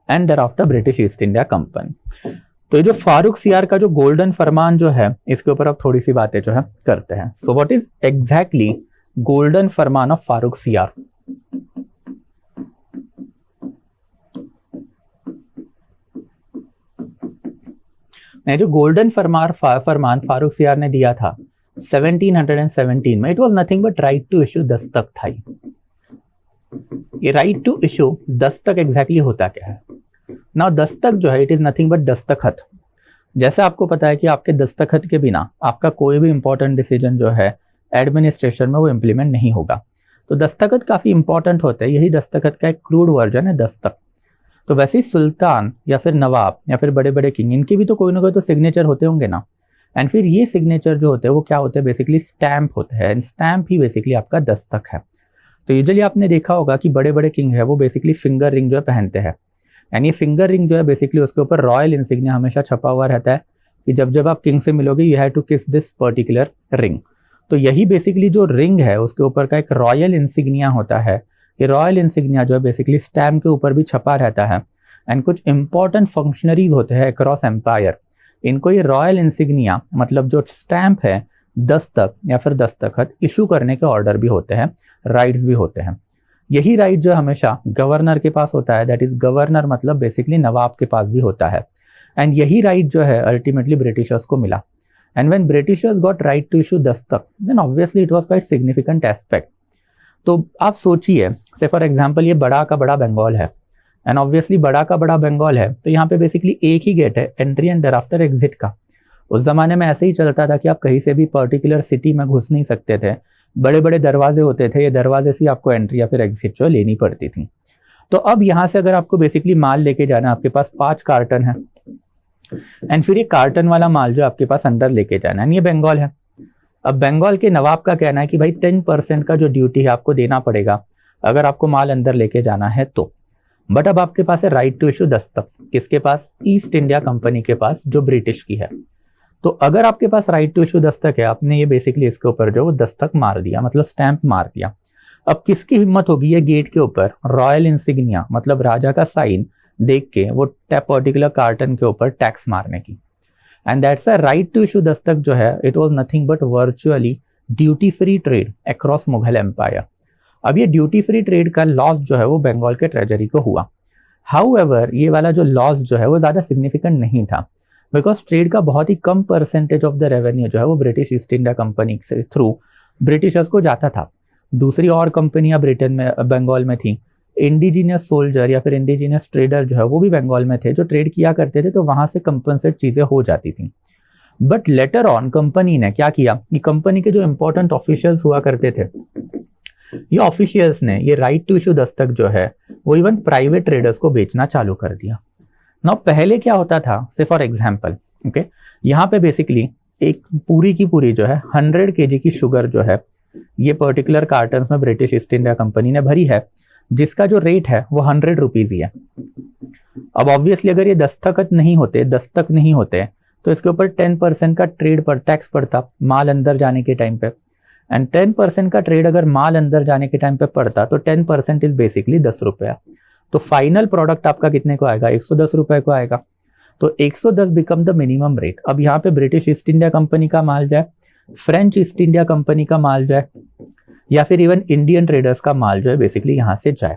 and thereafter British East India Company. तो ये जो फारूक सियार का जो गोल्डन फरमान जो है इसके ऊपर अब थोड़ी सी बातें जो है करते हैं। So what is exactly golden Farman of Farooq सियार? जो गोल्डन फरमान फारूक सियार ने दिया था 1717 में, it was nothing but right to issue dastak था। ये right to issue dastak exactly होता क्या है? नाउ दस्तक जो है इट इज़ नथिंग बट दस्तखत। जैसे आपको पता है कि आपके दस्तखत के बिना आपका कोई भी इंपॉर्टेंट डिसीजन जो है एडमिनिस्ट्रेशन में वो इम्प्लीमेंट नहीं होगा। तो दस्तखत काफ़ी इंपॉर्टेंट होता है, यही दस्तखत का एक क्रूड वर्जन है दस्तक। तो वैसे ही सुल्तान या फिर नवाब या फिर बड़े बड़े किंग, इनकी भी तो कोई ना कोई तो सिग्नेचर होते होंगे ना। एंड फिर ये सिग्नेचर जो होते हैं वो क्या होते हैं? बेसिकली स्टैम्प होते हैं, एंड स्टैम्प ही बेसिकली आपका दस्तक है। तो यूजुअली आपने देखा होगा कि बड़े बड़े किंग है वो बेसिकली फिंगर रिंग जो है पहनते हैं, एंड ये फिंगर रिंग जो है बेसिकली उसके ऊपर रॉयल इंसिग्निया हमेशा छपा हुआ रहता है कि जब जब आप किंग से मिलोगे यू हैव टू किस दिस पर्टिकुलर रिंग। तो यही बेसिकली जो रिंग है उसके ऊपर का एक रॉयल इंसिग्निया होता है। ये रॉयल इंसिग्निया जो है बेसिकली स्टैम्प के ऊपर भी छपा रहता है, एंड कुछ इंपॉर्टेंट फंक्शनरीज होते हैं अक्रॉस एम्पायर, इनको ये रॉयल इंसिग्निया मतलब जो स्टैम्प है, दस्तक या फिर दस्तखत इशू करने के ऑर्डर भी होते हैं, राइट्स भी होते हैं। यही राइट जो हमेशा गवर्नर के पास होता है, दैट इज गवर्नर मतलब बेसिकली नवाब के पास भी होता है। एंड यही राइट जो है अल्टीमेटली ब्रिटिशर्स को मिला। And when Britishers got right to issue dastak then obviously it was quite significant aspect. तो आप सोचिए, से फॉर एग्जांपल ये बड़ा का बड़ा बंगाल है, एंड ऑब्वियसली बड़ा का बड़ा बंगाल है तो यहाँ पे बेसिकली एक ही गेट है एंट्री एंड देयरआफ्टर एग्जिट का। उस जमाने में ऐसे ही चलता था कि आप कहीं से भी पर्टिकुलर सिटी में घुस नहीं सकते थे, बड़े बड़े दरवाजे होते थे, ये दरवाजे से आपको एंट्री या फिर एग्जिट जो लेनी पड़ती थी। तो अब यहाँ से अगर आपको बेसिकली माल लेके जाना है, आपके पास 5 कार्टन है, एंड फिर ये कार्टन वाला माल जो आपके पास अंदर लेके जाना है, ये बंगाल है। अब बंगाल के नवाब का कहना है कि भाई 10% का जो ड्यूटी है आपको देना पड़ेगा अगर आपको माल अंदर लेके जाना है तो। बट अब आपके पास है राइट टू इशू दस्तक, किसके पास? ईस्ट इंडिया कंपनी के पास जो ब्रिटिश की है। तो अगर आपके पास राइट टू इशू दस्तक है, आपने ये बेसिकली इसके ऊपर जो वो दस्तक मार दिया, मतलब स्टैंप मार दिया। अब किसकी हिम्मत होगी ये गेट के ऊपर रॉयल इंसिग्निया मतलब राजा का साइन देख के वो पर्टिकुलर कार्टन के ऊपर टैक्स मारने की? And that's a right to issue dastak जो है it was nothing but virtually duty free trade across Mughal empire. अब ये ड्यूटी फ्री ट्रेड का लॉस जो है वो बंगाल के ट्रेजरी को हुआ। हाउएवर ये वाला जो लॉस जो है वो ज़्यादा सिग्निफिकेंट नहीं था, बिकॉज ट्रेड का बहुत ही कम परसेंटेज ऑफ द रेवेन्यू जो है वो ब्रिटिश ईस्ट इंडिया कंपनी से थ्रू ब्रिटिशर्स को जाता था। दूसरी और कंपनियां ब्रिटेन में बंगाल में थी, इंडिजिनियस सोल्जर या फिर इंडिजिनियस ट्रेडर जो है वो भी बंगाल में थे जो ट्रेड किया करते थे, तो वहाँ से कंपनसेट चीज़ें हो जाती थी। बट लेटर ऑन कंपनी ने क्या किया कि कंपनी के जो इंपॉर्टेंट ऑफिशियल्स हुआ करते थे, ये ऑफिशियल्स ने ये राइट टू इशू दस्तक जो है वो इवन प्राइवेट ट्रेडर्स को बेचना चालू कर दिया। ना पहले क्या होता था, से फॉर एग्जाम्पल ओके, यहाँ पे बेसिकली एक पूरी की पूरी जो है 100 kg की शुगर जो है ये पर्टिकुलर कार्टन्स में ब्रिटिश ईस्ट इंडिया कंपनी ने भरी है, जिसका जो रेट है वो 100 रुपीज़ ही है। अब ऑब्वियसली अगर ये दस्तक नहीं होते तो इसके ऊपर 10% का ट्रेड पर टैक्स पड़ता माल अंदर जाने के टाइम पे, एंड 10% का ट्रेड अगर माल अंदर जाने के टाइम पे पड़ता तो 10% इज बेसिकली 10 रुपया। तो फाइनल प्रोडक्ट आपका कितने को आएगा, 110 रुपए को आएगा। तो 110 बिकम द मिनिमम रेट। अब यहाँ पे ब्रिटिश ईस्ट इंडिया कंपनी का माल जाए, फ्रेंच ईस्ट इंडिया कंपनी का माल जाए, या फिर इवन इंडियन ट्रेडर्स का माल जो है बेसिकली यहाँ से जाए,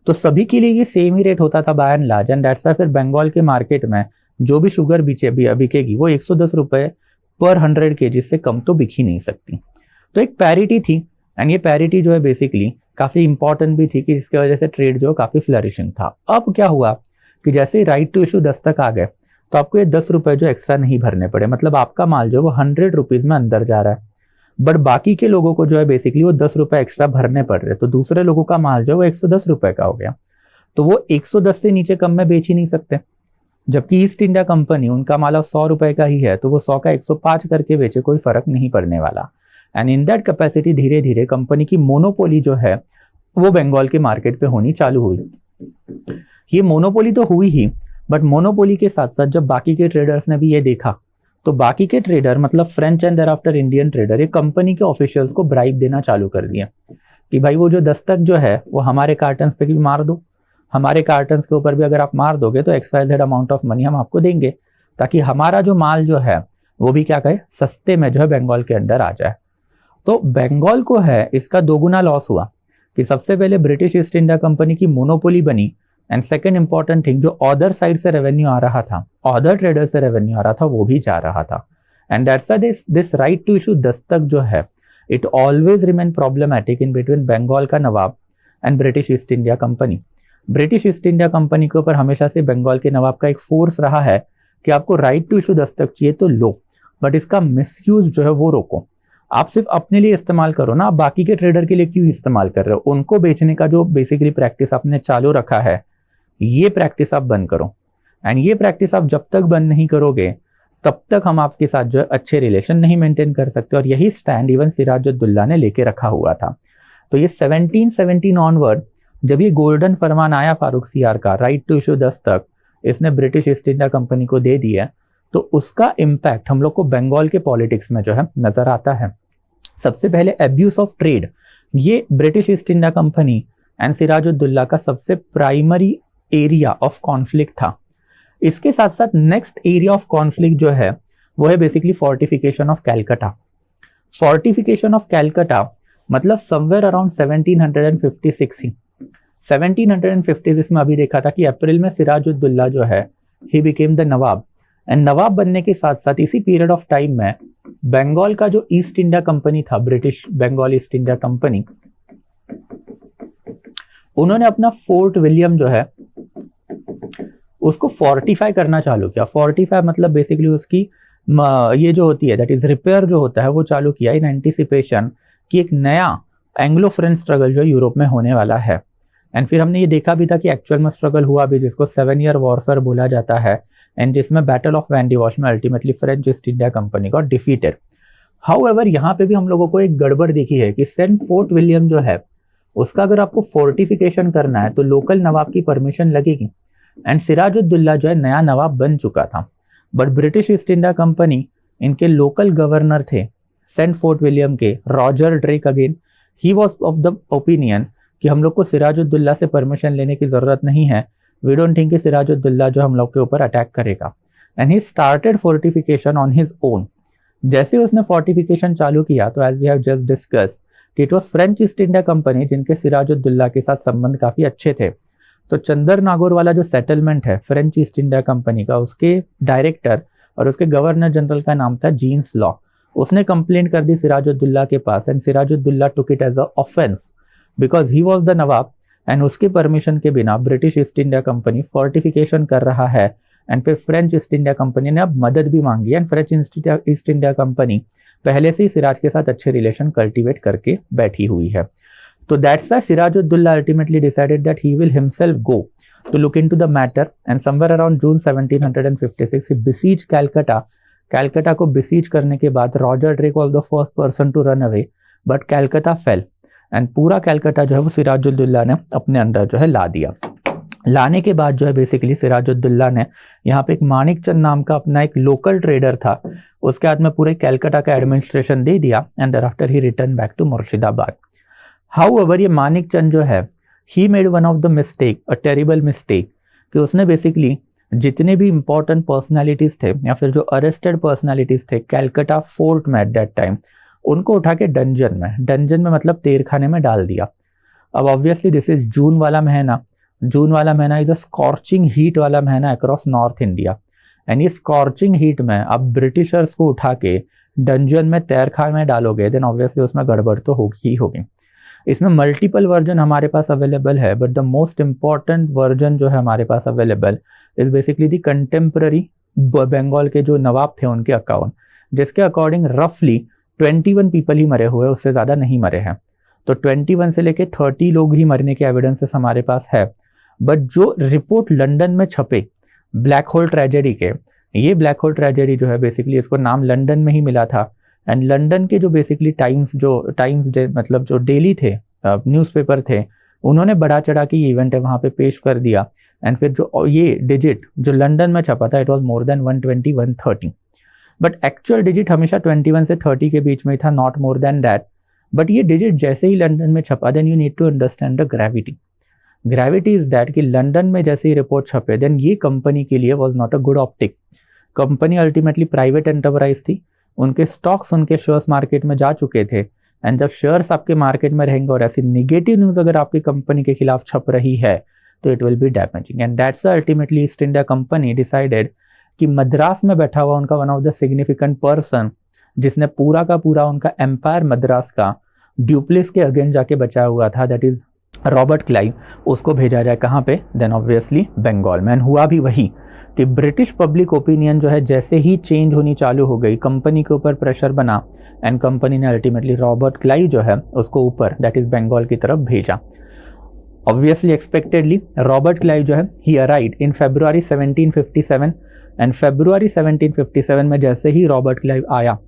तो सभी के लिए ये सेम ही रेट होता था by and large. And that's why फिर बंगाल के मार्केट में जो भी शुगर बिकेगी वो 110 रुपए पर 100 kg से कम तो बिक ही नहीं सकती। तो एक पैरिटी थी, एंड ये पैरिटी जो है बेसिकली काफ़ी इंपॉर्टेंट भी थी कि जिसकी वजह से ट्रेड जो काफ़ी फ्लरिशिंग था। अब क्या हुआ कि जैसे ही राइट टू इशू दस्तक आ गए तो आपको ये 10 रुपए जो एक्स्ट्रा नहीं भरने पड़े, मतलब आपका माल जो वो 100 रुपीज़ में अंदर जा रहा है, बट बाकी के लोगों को जो है बेसिकली वो 10 रुपए एक्स्ट्रा भरने पड़ रहे, तो दूसरे लोगों का माल जो है वो 110 रुपए का हो गया। तो वो 110 से नीचे कम में बेच ही नहीं सकते, जबकि ईस्ट इंडिया कंपनी उनका माल 100 रुपए का ही है तो वो 100 का 105 करके बेचे, कोई फर्क नहीं पड़ने वाला। एंड इन दैट कैपेसिटी धीरे धीरे कंपनी की मोनोपोली जो है वो बंगाल के मार्केट पे होनी चालू हुई। ये मोनोपोली तो हुई ही, बट मोनोपोली के साथ साथ जब बाकी के ट्रेडर्स ने भी ये देखा तो बाकी के ट्रेडर मतलब French and thereafter Indian trader ये कंपनी के ऑफिशियल्स को ब्राइब देना चालू कर दिया कि भाई वो जो दस्तक जो है वो हमारे कार्टन्स पे भी मार दो, हमारे कार्टन्स के ऊपर भी अगर आप मार दोगे तो XYZ अमाउंट ऑफ मनी हम आपको देंगे, ताकि हमारा जो माल जो है वो भी क्या कहे सस्ते में जो है बंगाल के अंडर आ जाए। तो बंगाल को है इसका दोगुना लॉस हुआ कि सबसे पहले ब्रिटिश ईस्ट इंडिया कंपनी की मोनोपोली बनी, एंड सेकेंड इंपॉर्टेंट थिंग जो अदर साइड से रेवेन्यू आ रहा था, अदर ट्रेडर से रेवेन्यू आ रहा था, वो भी जा रहा था। And that's why this right to issue dastak जो है it always remain problematic in between Bengal का Nawab and British East India company. British East India company के ऊपर हमेशा से बंगाल के नवाब का एक फोर्स रहा है कि आपको राइट टू इशू दस्तक चाहिए तो लो, बट इसका मिसयूज जो है वो रोको। आप सिर्फ अपने लिए इस्तेमाल करो ना, आप बाकी के ट्रेडर के लिए क्यों इस्तेमाल कर रहे हो? उनको बेचने का जो बेसिकली प्रैक्टिस आपने चालू रखा है ये प्रैक्टिस आप बंद करो, एंड ये प्रैक्टिस आप जब तक बंद नहीं करोगे तब तक हम आपके साथ जो है अच्छे रिलेशन नहीं मेंटेन कर सकते। और यही स्टैंड इवन सिराजुद्दौला ने लेके रखा हुआ था। तो ये 1717 ऑनवर्ड जब ये गोल्डन फरमान आया फारूक सीआर का राइट टू इशू दस्तक इसने ब्रिटिश ईस्ट इंडिया कंपनी को दे दिया, तो उसका इम्पैक्ट हम लोग को बंगाल के पॉलिटिक्स में जो है नजर आता है। सबसे पहले एब्यूज ऑफ ट्रेड, ये British East India company and Sirajuddaula का सबसे प्राइमरी एरिया ऑफ कॉन्फ्लिक्ट था। इसके साथ साथ नेक्स्ट एरिया ऑफ कॉन्फ्लिक्ट जो है वो है basically fortification of Calcutta. Fortification of Calcutta मतलब समवेयर अराउंड 1756 ही 1756 में अभी देखा था कि अप्रैल में सिराजुद्दौला जो है he became the Nawab, and Nawab बनने के साथ साथ इसी पीरियड ऑफ टाइम में बंगाल का जो ईस्ट इंडिया कंपनी था, British Bengal East India company, उन्होंने अपना फोर्ट विलियम जो है उसको फोर्टिफाई करना चालू किया। फोर्टिफाई मतलब बेसिकली उसकी ये जो होती है दैट इज रिपेयर जो होता है वो चालू किया इन एंटिसिपेशन कि एक नया एंग्लो फ्रेंच स्ट्रगल जो यूरोप में होने वाला है। एंड फिर हमने ये देखा भी था कि एक्चुअल में स्ट्रगल हुआ भी, जिसको 7 ईयर वॉरफेयर बोला जाता है, एंड जिसमें बैटल ऑफ वैंडीवॉश में ultimately French East India company got defeated. However यहाँ पे भी हम लोगों को एक गड़बड़ देखी है कि सेंट फोर्ट विलियम जो है उसका अगर आपको फोर्टिफिकेशन करना है तो लोकल नवाब की परमिशन लगेगी, एंड सिराजुद्दौला जो है नया नवाब बन चुका था, but British East India company इनके लोकल गवर्नर थे सेंट फोर्ट विलियम के Roger Drake again, he was of the opinion कि हम लोग को सिराजुद्दौला से परमिशन लेने की ज़रूरत नहीं है, वी डोंट थिंक कि सिराजुद्दौला जो हम लोग के ऊपर अटैक करेगा, and he started fortification on his own. जैसे उसने फोर्टिफिकेशन चालू किया तो as we have just discuss कि it was French East India company जिनके सिराजुद्दौला के साथ संबंध काफ़ी अच्छे थे। तो चंदर नागौर वाला जो सेटलमेंट है फ्रेंच ईस्ट इंडिया कंपनी का, उसके डायरेक्टर और उसके गवर्नर जनरल का नाम था जीन्स लॉ। उसने कंप्लेंट कर दी सिराजुद्दौला के पास, and Sirajuddaula took it as a offence because he was the Nawab and उसके परमिशन के बिना British East India company fortification कर रहा है एंड फिर फ्रेंच ईस्ट इंडिया कंपनी ने अब मदद भी मांगी and French East India company पहले से ही सिराज के साथ अच्छे रिलेशन कल्टीवेट करके बैठी हुई है। तो that's why Sirajuddaula ultimately decided that he will himself go to look into the matter and somewhere around June 1756 he besieged Calcutta. Calcutta को बिसीज करने के बाद Roger Drake was the first person to run away but Calcutta fell and पूरा कैलकटा जो है वो सिराजुद्दौला ने अपने अंदर जो है ला दिया। लाने के बाद जो है बेसिकली सिराजुद्दौला ने यहाँ पे एक मानिक चंद नाम का अपना एक लोकल ट्रेडर था, उसके हाथ में पूरे कैलकटा का एडमिनिस्ट्रेशन दे दिया and after he return back to Murshidabad. However ये मानिक चंद जो है he made one of the mistake, a terrible mistake, कि उसने बेसिकली जितने भी इंपॉर्टेंट पर्सनालिटीज़ थे या फिर जो अरेस्टेड पर्सनालिटीज़ थे कैलकटा फोर्ट में एट दैट टाइम, उनको उठा के डंजन में मतलब तेरखाने में डाल दिया। अब ऑब्वियसली दिस इज जून वाला महीना इज अ स्कॉर्चिंग हीट वाला महीना अक्रॉस नॉर्थ इंडिया एंड ये स्कॉर्चिंग हीट में अब ब्रिटिशर्स को उठा के डंजन में तेरखाने में डालोगे देन ऑब्वियसली उसमें गड़बड़ तो होगी ही होगी। इसमें मल्टीपल वर्जन हमारे पास अवेलेबल है but the most important version जो है हमारे पास available is basically the contemporary Bengal के जो नवाब थे उनके अकाउंट, जिसके अकॉर्डिंग रफली 21 पीपल ही मरे हुए, उससे ज़्यादा नहीं मरे हैं। तो 21 से लेके 30 लोग ही मरने के एविडेंसेस हमारे पास है। बट जो रिपोर्ट लंदन में छपे ब्लैक होल ट्रेजेडी के, ये ब्लैक होल ट्रेजेडी जो है बेसिकली इसको नाम लंदन में ही मिला था एंड लंदन के जो बेसिकली टाइम्स मतलब जो डेली थे न्यूज़पेपर थे, उन्होंने बढ़ा चढ़ा के ये इवेंट है वहाँ पे पेश कर दिया एंड फिर जो ये डिजिट जो लंदन में छपा था it was more than 120 130, but actual digit हमेशा 21 से 30 के बीच में था, not more than that. But ये डिजिट जैसे ही लंदन में छपा then you need to understand the gravity is that कि लंदन में जैसे ही रिपोर्ट छपे देन ये कंपनी के लिए was not a good optic. Company ultimately private enterprise थी, उनके स्टॉक्स उनके शेयर्स मार्केट में जा चुके थे एंड जब शेयर्स आपके मार्केट में रहेंगे और ऐसी नेगेटिव न्यूज़ अगर आपकी कंपनी के खिलाफ छप रही है तो it will be damaging and that's ultimately east India company decided कि मद्रास में बैठा हुआ उनका one of the significant person जिसने पूरा का पूरा उनका एम्पायर मद्रास का ड्यूप्लिस के अगेंस्ट जाके बचाया हुआ था, दैट इज रॉबर्ट क्लाइव, उसको भेजा जाए कहाँ पे, देन ऑब्वियसली बंगाल में। हुआ भी वही कि ब्रिटिश पब्लिक ओपिनियन जो है जैसे ही चेंज होनी चालू हो गई, कंपनी के ऊपर प्रेशर बना एंड कंपनी ने अल्टीमेटली रॉबर्ट क्लाइव जो है उसको ऊपर दैट इज बंगाल की तरफ भेजा। ऑब्वियसली एक्सपेक्टेडली रॉबर्ट क्लाइव जो है ही अराइव्ड इन फरवरी 1757 एंड फरवरी 1757 में जैसे ही रॉबर्ट क्लाइव आया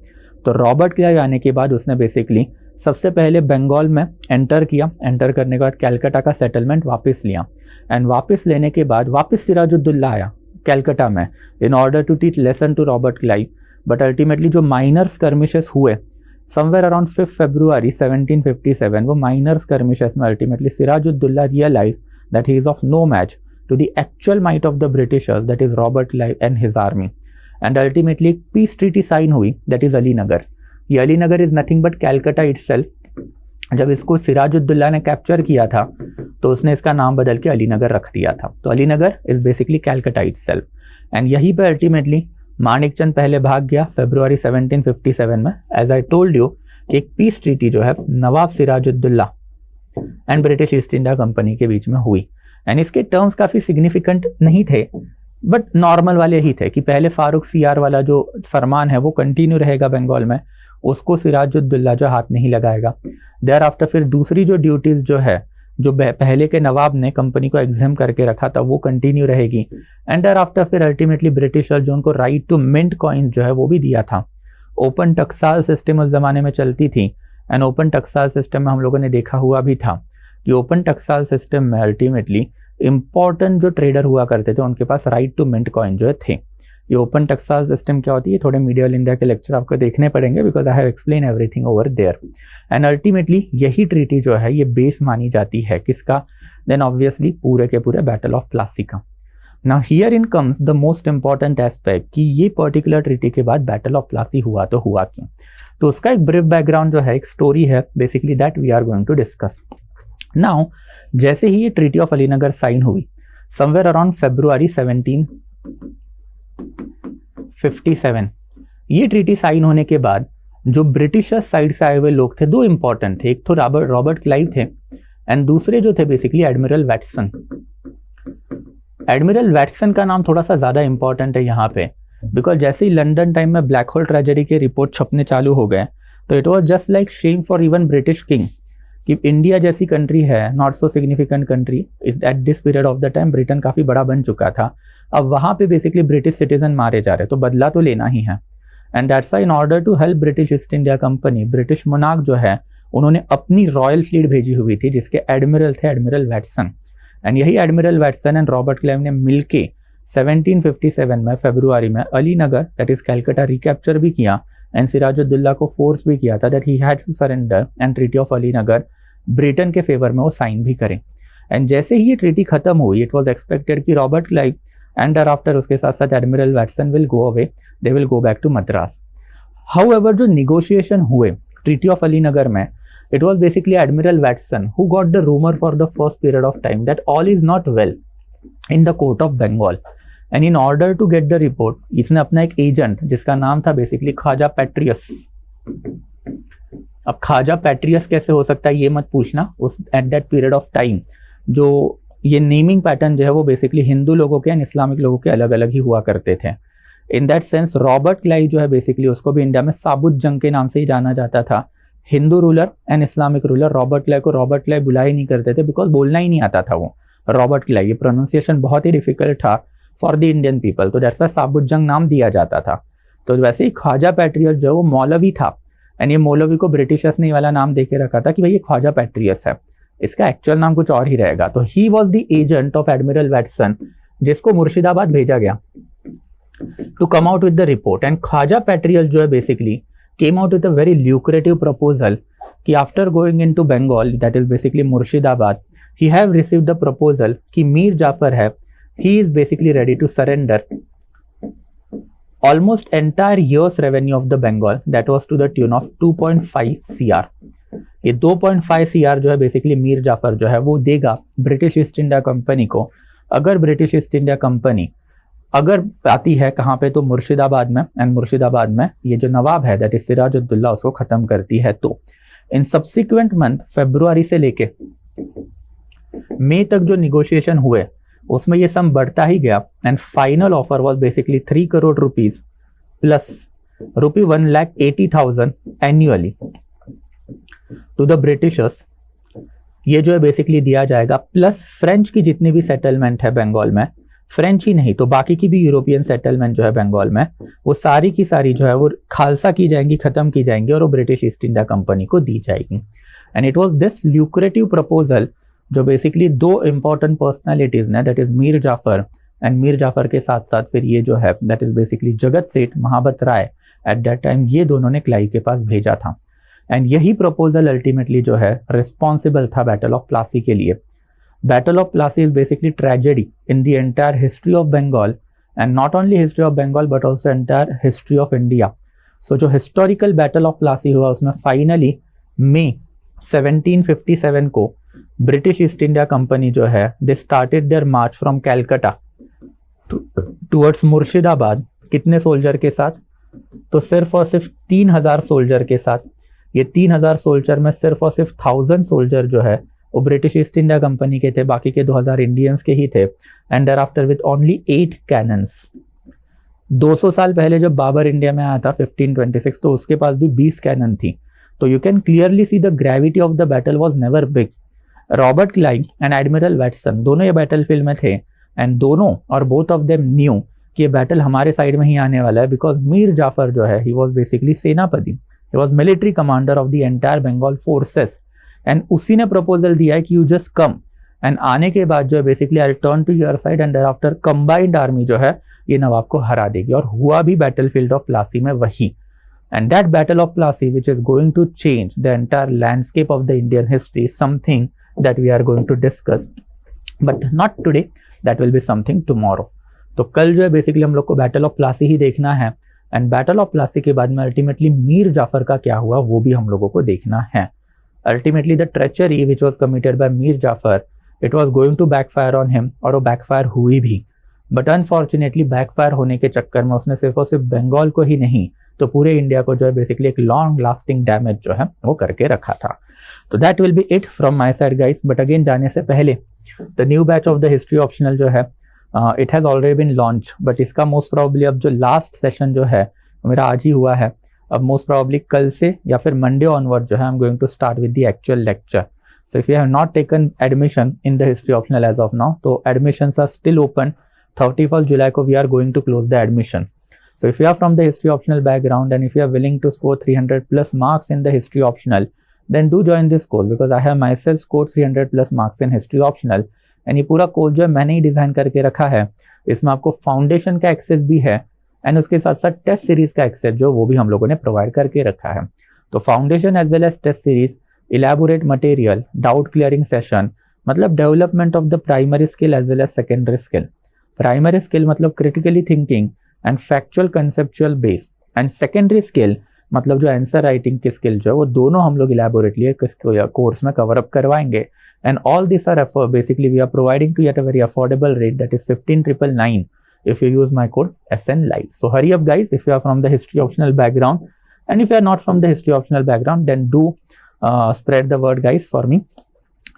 तो रॉबर्ट क्लाइव आने के बाद उसने बेसिकली सबसे पहले बंगाल में एंटर किया, एंटर करने के बाद कैलकटा का सेटलमेंट वापस लिया एंड वापस लेने के बाद वापस सिराजुद्दौला आया कैलकटा में in order to teach lesson to Robert Clive. But ultimately जो माइनर स्कर्मिशेस हुए समवेयर अराउंड 5 फरवरी 1757, वो माइनर स्कर्मिशेस में ultimately Sirajuddaula realise that he is of no match to the actual might of the Britishers, that is Robert Clive and his army, and ultimately एक peace treaty sign हुई, that is Alinagar. ये Alinagar is nothing but Calcutta itself। जब इसको सिराजुद्दौला ने capture किया था तो उसने इसका नाम बदल के अलीनगर रख दिया था। तो Alinagar is basically Calcutta itself and यहीं पे अल्टीमेटली मानिक चंद पहले भाग गया फरवरी 1757 में। एज आई टोल्ड यू कि एक पीस ट्रीटी जो है Nawab Sirajuddaula and British East India company के बीच में हुई एंड इसके टर्म्स काफ़ी सिग्निफिकेंट नहीं थे बट नॉर्मल वाले ही थे कि पहले फारूक सीआर वाला जो फरमान है वो कंटिन्यू रहेगा बंगाल में, उसको सिराजुद्दौला जो हाथ नहीं लगाएगा। देयर आफ्टर फिर दूसरी जो ड्यूटीज़ जो है जो पहले के नवाब ने कंपनी को एग्जाम करके रखा था वो कंटिन्यू रहेगी एंड देयर आफ्टर फिर अल्टीमेटली ब्रिटिशर जो उनको राइट टू मिंट कॉइन्स जो है वो भी दिया था। ओपन टक्साल सिस्टम उस ज़माने में चलती थी एंड ओपन टक्साल सिस्टम में हम लोगों ने देखा हुआ भी था कि ओपन टक्साल सिस्टम में अल्टीमेटली इंपॉर्टेंट जो ट्रेडर हुआ करते थे उनके पास राइट टू मिंट कॉइन जो थे। ये ओपन टक्साल सिस्टम क्या होती है, थोड़े मीडियल इंडिया के लेक्चर आपको देखने पड़ेंगे because I have explain everything over there and ultimately यही ट्रीटी जो है ये बेस मानी जाती है किसका, देन ऑब्वियसली पूरे के पूरे बैटल ऑफ प्लासी का। Now here in comes the most important aspect कि ये पर्टिकुलर ट्रीटी के बाद बैटल ऑफ प्लासी हुआ तो हुआ क्यों, तो उसका एक ब्रीफ बैकग्राउंड जो है एक स्टोरी है basically that we are going to discuss now. जैसे ही ये ट्रीटी ऑफ अलीनगर साइन हुई समवेयर अराउंड फरवरी 1757, ये ट्रीटी साइन होने के बाद जो ब्रिटिशर्स साइड से आए हुए लोग थे दो इंपॉर्टेंट थे, एक तो रॉबर्ट क्लाइव थे एंड दूसरे जो थे basically admiral Watson. Admiral Watson का नाम थोड़ा सा ज़्यादा इंपॉर्टेंट है यहाँ पे, बिकॉज जैसे ही लंदन टाइम में ब्लैक होल ट्रेजेडी के रिपोर्ट छपने चालू हो गए तो it was just like Shem for even British king कि इंडिया जैसी कंट्री है, not so significant country, is at this period of the time Britain काफ़ी बड़ा बन चुका था, अब वहाँ पे बेसिकली ब्रिटिश सिटीजन मारे जा रहे, तो बदला तो लेना ही है। And that's in order to help British East India company, British monarch जो है उन्होंने अपनी रॉयल फ्लीट भेजी हुई थी जिसके एडमिरल थे एडमिरल वैटसन। एंड यही admiral Watson and Robert Clive ने मिलके 1757 में फरवरी में Alinagar that is Calcutta recapture भी किया एंड सिराजुद्दौला को फोर्स भी किया था that he had to surrender and treaty of Alinagar Britain के फेवर में वो साइन भी करें। एंड जैसे ही ये ट्रीटी खत्म हुई इट वॉज एक्सपेक्टेड कि रॉबर्ट क्लाइव एंड आफ्टर उसके साथ साथ admiral Watson will go away, they will go back to Madras. However जो निगोशिएशन हुए ट्रीटी ऑफ अली नगर में, it was basically Admiral Watson who got the rumor for the first period of time that all is not well in the court of Bengal, and in order to get the report इसने अपना एक agent जिसका नाम था basically Khwaja पैट्रियस। अब ख्वाजा पैट्रियस कैसे हो सकता है ये मत पूछना, उस eight that period of time जो ये नेमिंग पैटर्न जो है वो बेसिकली हिंदू लोगों के एंड इस्लामिक लोगों के अलग अलग ही हुआ करते थे। In that sense Robert Clive जो है बेसिकली उसको भी इंडिया में साबुत जंग के नाम से ही जाना जाता था। Hindu ruler and Islamic ruler Robert Clive को रॉबर्ट क्लाइव बुला ही नहीं करते थे बिकॉज बोलना ही नहीं आता था वो रॉबर्ट क्लाइव, ये प्रोनाउंसिएशन बहुत ही डिफिकल्ट था फॉर द इंडियन पीपल, तो जैसा साबुत जंग नाम दिया जाता था। तो वैसे ही ख्वाजा पैट्रियस जो वो मौलवी था एंड ये मौलवी को ब्रिटिशर्स ने वाला नाम दे के रखा था कि भाई ये ख्वाजा पैट्रियस है, इसका एक्चुअल नाम कुछ और ही रहेगा। तो he was the agent of admiral Watson जिसको मुर्शिदाबाद भेजा गया to come out with the report. And Khwaja Petrus जो है basically came out with a very lucrative proposal कि after going into Bengal that is basically Murshidabad, he have received the proposal कि मीर जाफर है, he is basically ready to surrender almost entire year's revenue of the Bengal that was to the tune of 2.5 CR। ये 2.5 CR जो है basically Mir Jafar जो है वो देगा British East India company को, अगर ब्रिटिश ईस्ट इंडिया कंपनी अगर आती है कहाँ पे तो मुर्शिदाबाद में, एंड मुर्शिदाबाद में ये जो नवाब है दैट इज सिराजुद्दौला उसको खत्म करती है। तो इन सब्सिक्वेंट मंथ फरवरी से लेके मई तक जो निगोशिएशन हुए उसमें ये सम बढ़ता ही गया and final offer was basically 3 crore rupees plus ₹1,80,000 annually to the Britishers. ये जो है बेसिकली दिया जाएगा प्लस फ्रेंच की जितनी भी सेटलमेंट है बंगाल में, फ्रेंच ही नहीं तो बाकी की भी यूरोपियन सेटलमेंट जो है बंगाल में वो सारी की सारी जो है वो खालसा की जाएंगी, खत्म की जाएंगी और वो ब्रिटिश ईस्ट इंडिया कंपनी को दी जाएगी। And it was this lucrative proposal जो बेसिकली दो इंपॉर्टेंट पर्सनालिटीज ने that is Mir Jafar and Mir Jafar के साथ साथ फिर ये जो है दैट इज बेसिकली जगत सेठ महाबत राय एट दैट टाइम, ये दोनों ने क्लाइव के पास भेजा था। एंड यही प्रपोजल अल्टीमेटली जो है रिस्पॉन्सिबल था बैटल ऑफ प्लासी के लिए। Battle of Plassey is basically tragedy in the entire history of Bengal, and not only history of Bengal but also entire history of India. So जो historical Battle of Plassey हुआ उसमें finally May 1757 को British East India Company जो है they started their march from Calcutta towards Murshidabad. कितने soldier के साथ? तो सिर्फ और सिर्फ 3000 सोल्जर के साथ। ये 3000 सोल्जर में सिर्फ और सिर्फ 1000 सोल्जर जो है वो ब्रिटिश ईस्ट इंडिया कंपनी के थे, बाकी के 2000 इंडियंस के ही थे। And there after with only 8 cannons. 200 साल पहले जब बाबर इंडिया में आया था 1526 तो उसके पास भी 20 कैनन थी। तो you can clearly see the gravity of the battle was never big. Robert Clive and admiral Watson दोनों ये बैटल फील्ड में थे एंड दोनों और बोथ ऑफ देम न्यू कि ये बैटल हमारे साइड में ही आने वाला है बिकॉज मीर जाफर जो है ही वॉज बेसिकली सेनापति, he was military commander of the entire Bengal forces. And उसी ने प्रपोजल दिया है कि यू जस्ट कम एंड आने के बाद जो है basically I turn to your side and after combined army जो है ये नवाब को हरा देगी। और हुआ भी बैटल फील्ड ऑफ प्लासी में वही। And that battle of Plassey which is going to change the entire landscape of the Indian history, something that we are going to discuss but not today, that will be something tomorrow. तो कल जो है basically हम लोग को battle of Plassey ही देखना है and battle of Plassey के बाद में अल्टीमेटली मीर जाफर का क्या हुआ वो भी हम लोगों को देखना है। Ultimately the treachery which was committed by Mir Jafar it was going to backfire on him और वो backfire हुई भी। बट अनफॉर्चुनेटली बैकफायर होने के चक्कर में उसने सिर्फ और सिर्फ बंगाल को ही नहीं तो पूरे इंडिया को जो है बेसिकली एक लॉन्ग लास्टिंग डैमेज जो है वो करके रखा था। तो that will B it from my side guys. But again जाने से पहले the new batch of the history optional जो है it has already been launch, but इसका मोस्ट प्रॉब्ली अब जो लास्ट सेशन जो है मेरा आज ही हुआ है, अब मोस्ट प्रॉब्ली कल से या फिर मंडे ऑनवर्ड जो है I am going to start with the actual lecture. So if you have not taken admission in the history optional as of now, so admissions are still open. 31st July ko we are going to close the admission. So if you are from the history optional background and if you are willing to score 300 plus marks in the history optional, then do join this course because I have myself scored 300 plus marks in history optional. and ये पूरा course जो है मैंने ही design करके रखा है। इसमें आपको फाउंडेशन का एक्सेस भी है एंड उसके साथ साथ टेस्ट सीरीज़ का एक्सेस जो वो भी हम लोगों ने प्रोवाइड करके रखा है। तो foundation as well as test series, elaborate material, doubt clearing session, मतलब development of the primary skill as well as secondary skill. Primary skill मतलब critically thinking and factual conceptual base, and secondary skill मतलब जो answer writing की skill जो है वो दोनों हम लोग इलेबोरेटली कोर्स में कवर अप करवाएंगे। And all this are basically we are providing to at a very affordable rate, that is 15,999 if you use my code SN Live. So hurry up guys if you are from the history optional background, and if you are not from the history optional background then do spread the word guys for me,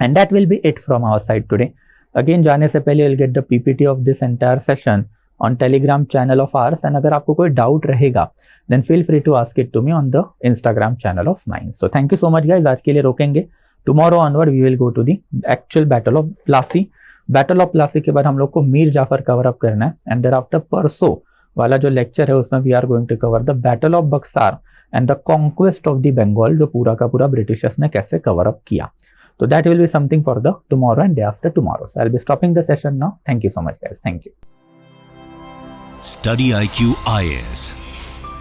and that will be it from our side today. Again जाने से पहले you'll get the PPT of this entire session on Telegram channel of ours, and अगर आपको कोई doubt रहेगा then feel free to ask it to me on the Instagram channel of mine. So thank you so much guys, आज के लिए रोकेंगे। Tomorrow onward we will go to the actual Battle of Plassey. Battle of Plassey के बाद हम लोग को Mir Jafar cover up करना है, एंड thereafter परसों वाला जो लेक्चर है उसमें we are going to cover the battle of Buxar and the conquest of the Bengal, जो पूरा का पूरा ब्रिटिशर्स ने कैसे कवर अप किया। तो that will be something for the tomorrow and day after tomorrow. So I will be stopping the session now. Thank you so much guys, thank you. Study IQ IAS,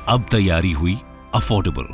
अब तैयारी हुई affordable.